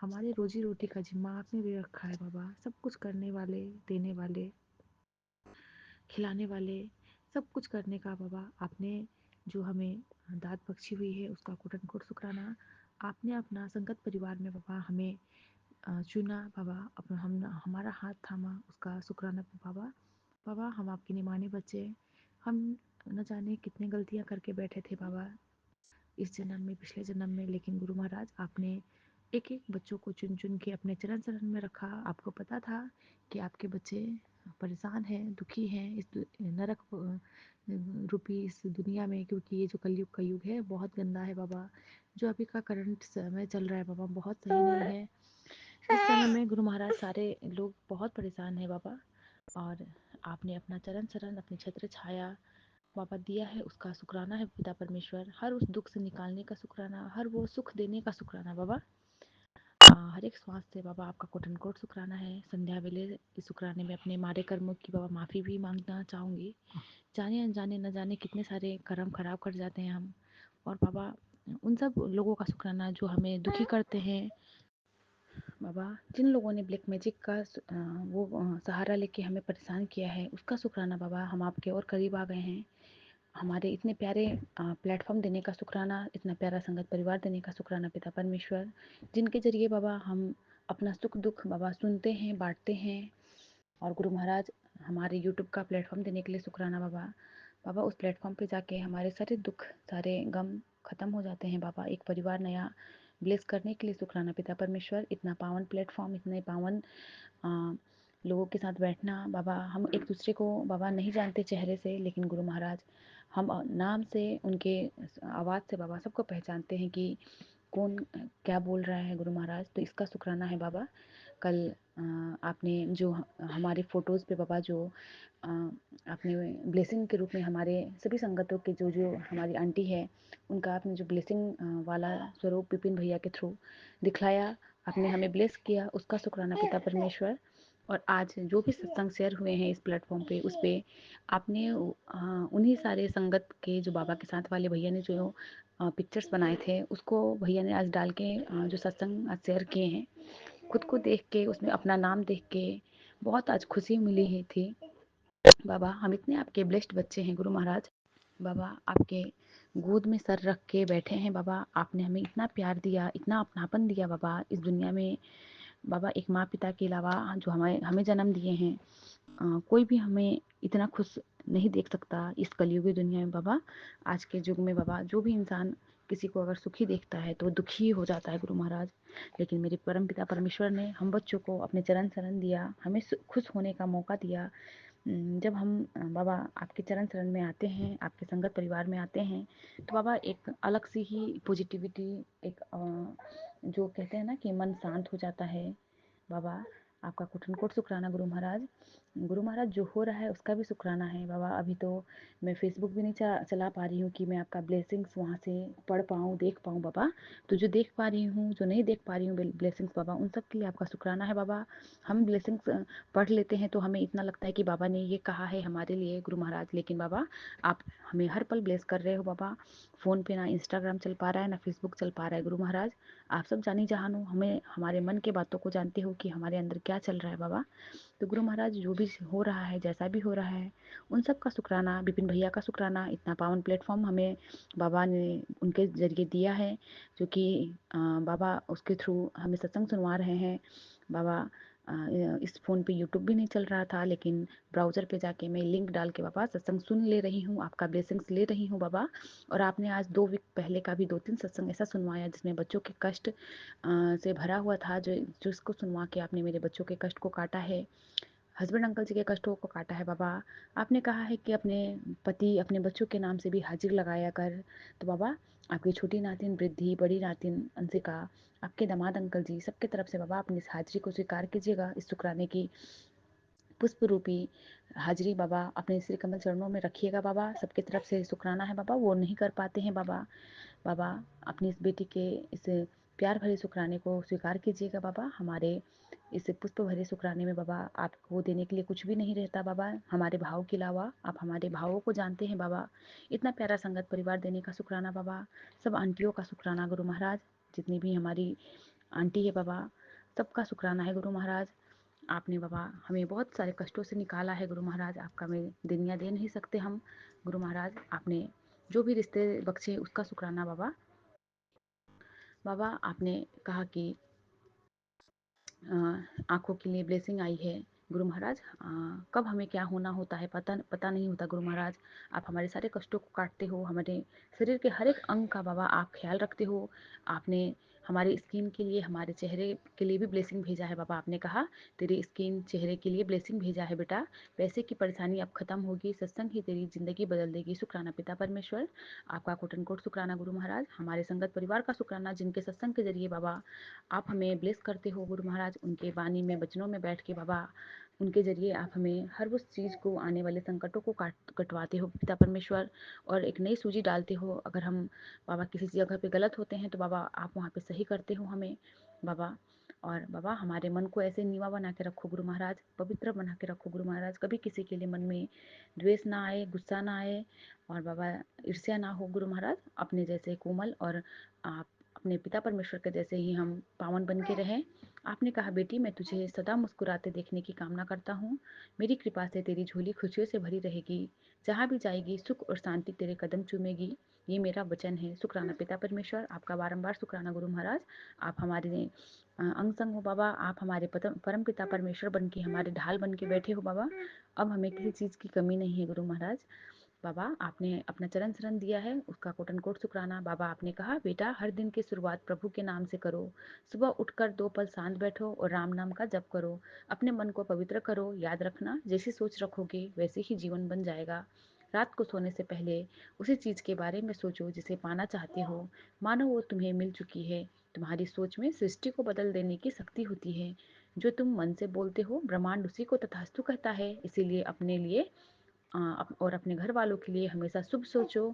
हमारे रोजी रोटी का जिम्मा आपने ले रखा है बाबा। सब कुछ करने वाले, देने वाले, खिलाने वाले, सब कुछ करने का बाबा आपने जो हमें दात बख्शी हुई है उसका कोटन कोट शुक्राना। आपने अपना संगत परिवार में बाबा हमें चुना बाबा, अपना हम हमारा हाथ थामा उसका शुक्राना बाबा। बाबा, हम आपके निमाने बच्चे, हम न जाने कितने गलतियां करके बैठे थे बाबा इस जन्म में, पिछले जन्म में, लेकिन गुरु महाराज आपने एक एक बच्चों को चुन चुन के अपने चरण शरण में रखा। आपको पता था कि आपके बच्चे परेशान हैं, दुखी हैं इस नरक रूपी इस दुनिया में, क्योंकि ये जो कलयुग का युग है बहुत गंदा है बाबा। जो अभी का करंट समय चल रहा है बाबा बहुत सही नहीं है। इस समय में गुरु महाराज सारे लोग बहुत परेशान हैं बाबा, और आपने अपना चरण शरण, अपनी छत्र छाया बाबा दिया है, उसका शुक्राना है पिता परमेश्वर। हर उस दुख से निकालने का शुक्राना, हर वो सुख देने का शुक्राना बाबा। हर एक श्वास से बाबा आपका कोटन कोट शुक्राना है। संध्या वेले इस शुक्राने में अपने मारे कर्मों की बाबा माफ़ी भी मांगना चाहूँगी। जाने अनजाने न जाने कितने सारे कर्म खराब कर जाते हैं हम, और बाबा उन सब लोगों का शुक्राना जो हमें दुखी करते हैं बाबा। जिन लोगों ने ब्लैक मैजिक का सहारा लेके हमें परेशान किया है उसका शुक्राना बाबा। हम आपके और करीब आ गए हैं। हमारे इतने प्यारे प्लेटफॉर्म देने का शुक्राना, इतना प्यारा संगत परिवार देने का शुक्राना पिता परमेश्वर, जिनके जरिए बाबा हम अपना सुख दुख बाबा सुनते हैं, बांटते हैं। और गुरु महाराज, हमारे यूट्यूब का प्लेटफॉर्म देने के लिए शुक्राना बाबा। बाबा, उस प्लेटफॉर्म पे जाके हमारे सारे दुख, सारे गम खत्म हो जाते हैं बाबा। एक परिवार नया ब्लेस करने के लिए शुक्राना पिता परमेश्वर। इतना पावन प्लेटफॉर्म, इतने पावन लोगों के साथ बैठना बाबा। हम एक दूसरे को बाबा नहीं जानते चेहरे से, लेकिन गुरु महाराज हम नाम से, उनके आवाज़ से बाबा सबको पहचानते हैं कि कौन क्या बोल रहा है गुरु महाराज। तो इसका शुक्राना है बाबा। कल आपने जो हमारे फ़ोटोज़ पे बाबा जो आपने ब्लेसिंग के रूप में हमारे सभी संगतों के जो जो हमारी आंटी है उनका आपने जो ब्लेसिंग वाला स्वरूप विपिन भैया के थ्रू दिखलाया, आपने हमें ब्लेस किया, उसका शुक्राना पिता परमेश्वर। और आज जो भी सत्संग शेयर हुए हैं इस प्लेटफॉर्म पे, उस पे आपने उन्हीं सारे संगत के जो बाबा के साथ वाले भैया ने जो पिक्चर्स बनाए थे उसको भैया ने आज डाल के जो सत्संग आज शेयर किए हैं, खुद को देख के, उसमें अपना नाम देख के बहुत आज खुशी मिली ही थी बाबा। हम इतने आपके ब्लेस्ड बच्चे हैं गुरु महाराज। बाबा, आपके गोद में सर रख के बैठे हैं बाबा। आपने हमें इतना प्यार दिया, इतना अपनापन दिया बाबा इस दुनिया में बाबा। एक माँ पिता के अलावा जो हमें हमें जन्म दिए हैं, कोई भी हमें इतना खुश नहीं देख सकता इस कलयुगी दुनिया में बाबा। आज के युग में बाबा जो भी इंसान किसी को अगर सुखी देखता है तो दुखी हो जाता है गुरु महाराज। लेकिन मेरे परमपिता परमेश्वर ने हम बच्चों को अपने चरण शरण दिया, हमें खुश होने का मौका दिया। जब हम बाबा आपके चरण शरण में आते हैं, आपके संगत परिवार में आते हैं, तो बाबा एक अलग सी ही पॉजिटिविटी, एक जो कहते हैं ना कि मन शांत हो जाता है। बाबा आपका कोटन कोट शुक्राना गुरु महाराज। गुरु महाराज जो हो रहा है उसका भी शुक्राना है बाबा। अभी तो मैं फेसबुक भी नहीं चला पा रही हूँ कि मैं आपका ब्लेसिंग्स वहाँ से पढ़ पाऊँ, देख पाऊँ बाबा। तो जो देख पा रही हूँ, जो नहीं देख पा रही हूँ ब्लेसिंग्स बाबा, उन सब के लिए आपका शुक्राना है बाबा। हम ब्लेसिंग्स पढ़ लेते हैं तो हमें इतना लगता है कि बाबा ने ये कहा है हमारे लिए गुरु महाराज, लेकिन बाबा आप हमें हर पल ब्लेस कर रहे हो बाबा। फ़ोन पे ना इंस्टाग्राम चल पा रहा है, ना फेसबुक चल पा रहा है गुरु महाराज। आप सब जानी जहान हो, हमें हमारे मन के बातों को जानते हो कि हमारे अंदर क्या चल रहा है बाबा। तो गुरु महाराज जो भी हो रहा है, जैसा भी हो रहा है, उन सब का शुक्राना, विपिन भैया का शुक्राना, इतना पावन प्लेटफॉर्म हमें बाबा ने उनके ज़रिए दिया है, जो कि बाबा उसके थ्रू हमें सत्संग सुनवा रहे हैं बाबा। इस फ़ोन पे यूट्यूब भी नहीं चल रहा था, लेकिन ब्राउज़र पे जाके मैं लिंक डाल के बाबा सत्संग सुन ले रही हूँ, आपका ब्लेसिंग्स ले रही हूँ बाबा। और आपने आज 2 वीक पहले का भी 2-3 सत्संग ऐसा सुनवाया जिसमें बच्चों के कष्ट से भरा हुआ था, जो जिसको सुनवा के आपने मेरे बच्चों के कष्ट को काटा है, हस्बैंड अंकल जी के कष्टों को काटा है बाबा। आपने कहा है कि अपने पति, अपने बच्चों के नाम से भी हाजिर लगाया कर। तो बाबा आपकी छोटी नातिन वृद्धि, बड़ी नातिन अंशिका, आपके दामाद अंकल जी, सबके तरफ से बाबा अपनी इस हाजिरी को स्वीकार कीजिएगा। इस शुक्राने की पुष्प रूपी हाजिरी बाबा अपने श्री कमल चरणों में रखिएगा बाबा। सबके तरफ से शुक्राना है बाबा, वो नहीं कर पाते हैं बाबा। बाबा अपनी इस बेटी के इस प्यार भरे शुक्राने को स्वीकार कीजिएगा बाबा। हमारे इस पुष्प भरे शुक्राने में बाबा आपको देने के लिए कुछ भी नहीं रहता बाबा, हमारे भाव के अलावा। आप हमारे भावों को जानते हैं बाबा। इतना प्यारा संगत परिवार देने का शुक्राना बाबा। सब आंटियों का शुक्राना गुरु महाराज, जितनी भी हमारी आंटी है बाबा, सबका शुक्राना है गुरु महाराज। आपने बाबा हमें बहुत सारे कष्टों से निकाला है गुरु महाराज, आपका में दुनिया दे नहीं सकते हम गुरु महाराज। आपने जो भी रिश्ते बख्शे उसका शुक्राना बाबा। बाबा आपने कहा कि आँखों के लिए ब्लेसिंग आई है गुरु महाराज। कब हमें क्या होना होता है पता पता नहीं होता गुरु महाराज। आप हमारे सारे कष्टों को काटते हो, हमारे शरीर के हर एक अंग का बाबा आप ख्याल रखते हो। आपने हमारी स्किन के लिए, हमारे चेहरे के लिए भी ब्लेसिंग भेजा है बाबा। आपने कहा तेरी स्किन, चेहरे के लिए ब्लेसिंग भेजा है बेटा, पैसे की परेशानी अब खत्म होगी, सत्संग ही तेरी ज़िंदगी बदल देगी। शुक्राना पिता परमेश्वर, आपका कोटन कोट शुक्राना गुरु महाराज। हमारे संगत परिवार का शुक्राना, जिनके सत्संग के जरिए बाबा आप हमें ब्लेस करते हो गुरु महाराज। उनके वाणी में, वचनों में बैठ के बाबा, उनके ज़रिए आप हमें हर उस चीज़ को, आने वाले संकटों को कटवाते हो पिता परमेश्वर, और एक नई सूजी डालते हो। अगर हम बाबा किसी जगह पे गलत होते हैं तो बाबा आप वहाँ पे सही करते हो हमें बाबा। और बाबा हमारे मन को ऐसे नीवा बना के रखो गुरु महाराज, पवित्र बना के रखो गुरु महाराज। कभी किसी के लिए मन में द्वेष ना आए, गुस्सा ना आए, और बाबा ईर्ष्या ना हो गुरु महाराज। अपने जैसे कोमल और आप अपने पिता परमेश्वर के जैसे ही हम पावन बन के रहें। आपने कहा बेटी मैं तुझे सदा मुस्कुराते देखने की कामना करता हूँ, मेरी कृपा से तेरी झोली खुशियों से भरी रहेगी, जहाँ भी जाएगी सुख और शांति तेरे कदम चूमेगी, ये मेरा वचन है। शुक्राना पिता परमेश्वर, आपका बारंबार शुक्राना गुरु महाराज। आप हमारे अंग संग हो बाबा, आप हमारे परम पिता परमेश्वर बन के, हमारे ढाल बन के बैठे हो बाबा। अब हमें किसी चीज़ की कमी नहीं है गुरु महाराज। बाबा आपने अपना चरण शरण दिया है, उसका कोटन कोट शुक्राना। बाबा आपने कहा बेटा हर दिन की शुरुआत प्रभु के नाम से करो, सुबह उठकर 2 पल शांत बैठो और राम नाम का जप करो, अपने मन को पवित्र करो। याद रखना जैसी सोच रखोगे वैसे ही जीवन बन जाएगा। रात को सोने से पहले उसी चीज़ के बारे में सोचो जिसे पाना चाहते हो, मानो वो तुम्हें मिल चुकी है। तुम्हारी सोच में सृष्टि को बदल देने की शक्ति होती है। जो तुम मन से बोलते हो ब्रह्मांड उसी को तथास्तु कहता है। इसीलिए अपने लिए और अपने घर वालों के लिए हमेशा शुभ सोचो।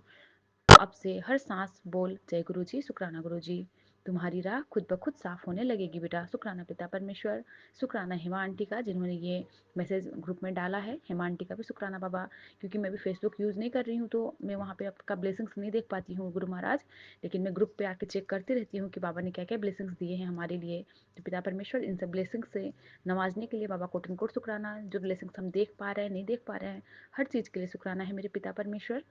अब से हर सांस बोल जय गुरु जी, शुक्राना गुरु जी। तुम्हारी राह खुद ब खुद साफ होने लगेगी बेटा। शुक्राना पिता परमेश्वर। शुक्राना हेमा आंटी का, जिन्होंने ये मैसेज ग्रुप में डाला है। हेमा आंटी का भी शुक्राना बाबा, क्योंकि मैं भी फेसबुक यूज़ नहीं कर रही हूँ तो मैं वहाँ पे आपका ब्लेसिंग्स नहीं देख पाती हूँ गुरु महाराज, लेकिन मैं ग्रुप पे आके चेक करती रहती हूँ कि बाबा ने क्या क्या ब्लेसिंग्स दिए हैं हमारे लिए। तो पिता परमेश्वर इन सब ब्लेसिंग्स से नवाजने के लिए बाबा कोटन कोट शुक्राना। जो ब्लेसिंग्स हम देख पा रहे हैं, नहीं देख पा रहे हैं, हर चीज़ के लिए शुक्राना है मेरे पिता परमेश्वर।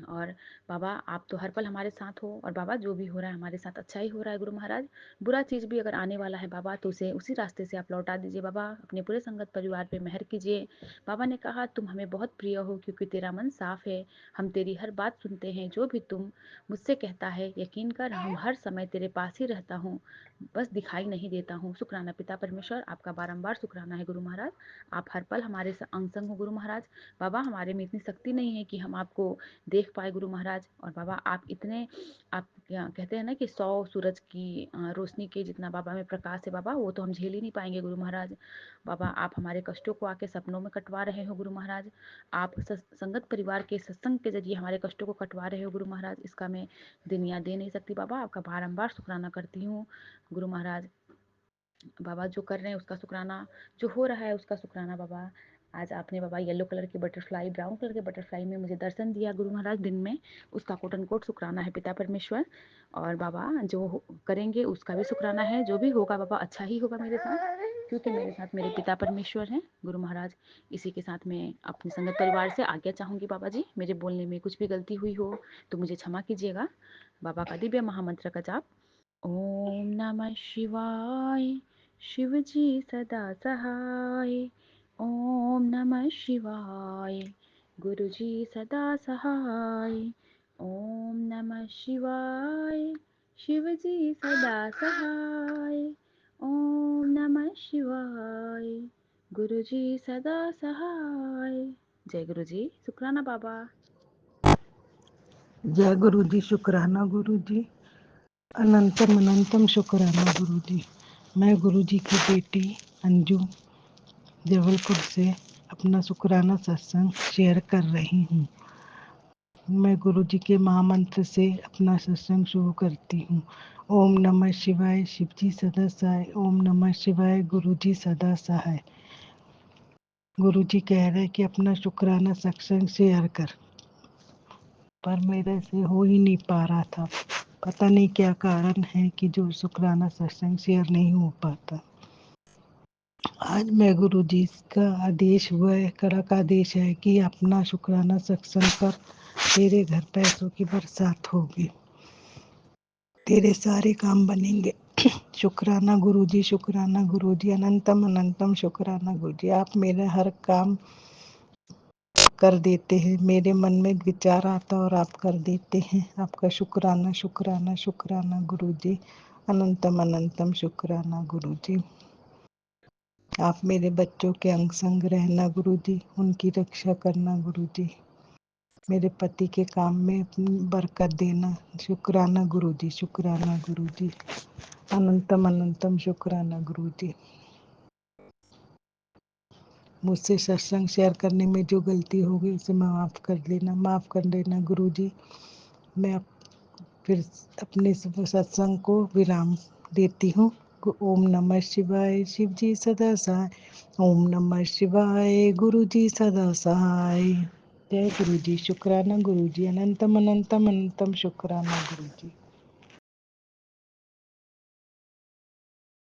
और बाबा आप तो हर पल हमारे साथ हो, और बाबा जो भी हो रहा है हमारे साथ अच्छा ही हो रहा है गुरु महाराज। बुरा चीज़ भी अगर आने वाला है बाबा तो उसे उसी रास्ते से आप लौटा दीजिए बाबा। अपने पूरे संगत परिवार पे मेहर कीजिए। बाबा ने कहा तुम हमें बहुत प्रिय हो क्योंकि तेरा मन साफ है, हम तेरी हर बात सुनते हैं, जो भी तुम मुझसे कहता है यकीन कर हम हर समय तेरे पास ही रहता हूँ, बस दिखाई नहीं देता हूँ। शुक्राना पिता परमेश्वर, आपका बारंबार शुक्राना है गुरु महाराज। आप हर पल हमारे अंग संग हो गुरु महाराज। बाबा हमारे में इतनी शक्ति नहीं है कि हम आपको देख पाए गुरु महाराज। और बाबा आप इतने, आप क्या कहते हैं ना कि 100 सूरज की रोशनी के जितना बाबा में प्रकाश है बाबा, वो तो हम झेल ही नहीं पाएंगे गुरु महाराज। बाबा आप हमारे कष्टों को आके सपनों में कटवा रहे हो गुरु महाराज। आप संगत परिवार के सत्संग के जरिए हमारे कष्टों को कटवा रहे हो गुरु महाराज। इसका मैं दिन या दे नहीं सकती बाबा, आपका बारंबार शुक्राना करती हूँ गुरु महाराज। बाबा जो कर रहे हैं उसका शुक्राना, जो हो रहा है उसका शुक्राना बाबा। आज आपने बाबा येलो कलर के बटरफ्लाई, ब्राउन कलर के बटरफ्लाई में मुझे दर्शन दिया गुरु महाराज दिन में, उसका कोट एंड कोट शुक्राना है पिता परमेश्वर। और बाबा जो करेंगे उसका भी शुक्राना है, जो भी होगा बाबा अच्छा ही होगा मेरे साथ, क्योंकि मेरे साथ मेरे पिता परमेश्वर हैं गुरु महाराज। इसी के साथ मैं अपने संगत परिवार से आज्ञा चाहूँगी बाबा जी। मेरे बोलने में कुछ भी गलती हुई हो तो मुझे क्षमा कीजिएगा। बाबा का दिव्य महामंत्र का जाप। ओम नमः शिवाय, शिव जी सदा सहाय। ओम नमः शिवाय, गुरु जी सदा सहाय। ओम नमः शिवाय, शिव जी सदा सहाय। ओम नमः शिवाय, गुरु जी सदा सहाय। जय गुरु जी। शुक्राना बाबा। जय गुरु जी। शुक्राना गुरु जी। अनंतम अनंतम शुक्राना गुरु जी। मैं गुरु जी की बेटी अंजू जबलपुर से अपना शुक्राना सत्संग शेयर कर रही हूँ। मैं गुरु जी के महामंत्र से अपना सत्संग शुरू करती हूँ। ओम नमः शिवाय, शिव जी सदा सहाय। ओम नमः शिवाय, गुरु जी सदा सहाय। गुरु जी कह रहे कि अपना शुक्राना सत्संग शेयर कर, पर मेरे से हो ही नहीं पा रहा था। पता नहीं क्या कारण है कि जो शुक्राना सत्संग शेयर नहीं हो पाता। आज मैं गुरु जी का आदेश हुआ है, कड़क आदेश है कि अपना शुक्राना सत्संग कर, तेरे घर पैसों की बरसात होगी, तेरे सारे काम बनेंगे। शुक्राना गुरु जी, शुक्राना गुरु जी, अनंतम अनंतम शुक्राना गुरु जी। आप मेरे हर काम कर देते हैं, मेरे मन में विचार आता और आप कर देते हैं। आपका शुक्राना शुक्राना शुक्राना गुरु जी, अनंतम अनंतम शुक्राना गुरु जी। आप मेरे बच्चों के अंग संग रहना गुरु जी, उनकी रक्षा करना गुरु जी, मेरे पति के काम में अपनी बरकत देना। शुक्राना गुरु जी, शुक्राना गुरु जी, अनंतम अनंतम शुक्राना गुरु जी। मुझसे सत्संग शेयर करने में जो गलती होगी उसे माफ़ कर देना गुरु जी। मैं फिर अपने सत्संग को विराम देती हूँ। ओम नमः शिवाय, शिव जी सदा सहाय। ओम नमः शिवाय, गुरु जी सदा सहाय। जय गुरु जी। शुक्राना गुरु जी, अनंतम अनंतम अनंतम शुक्राना गुरु जी।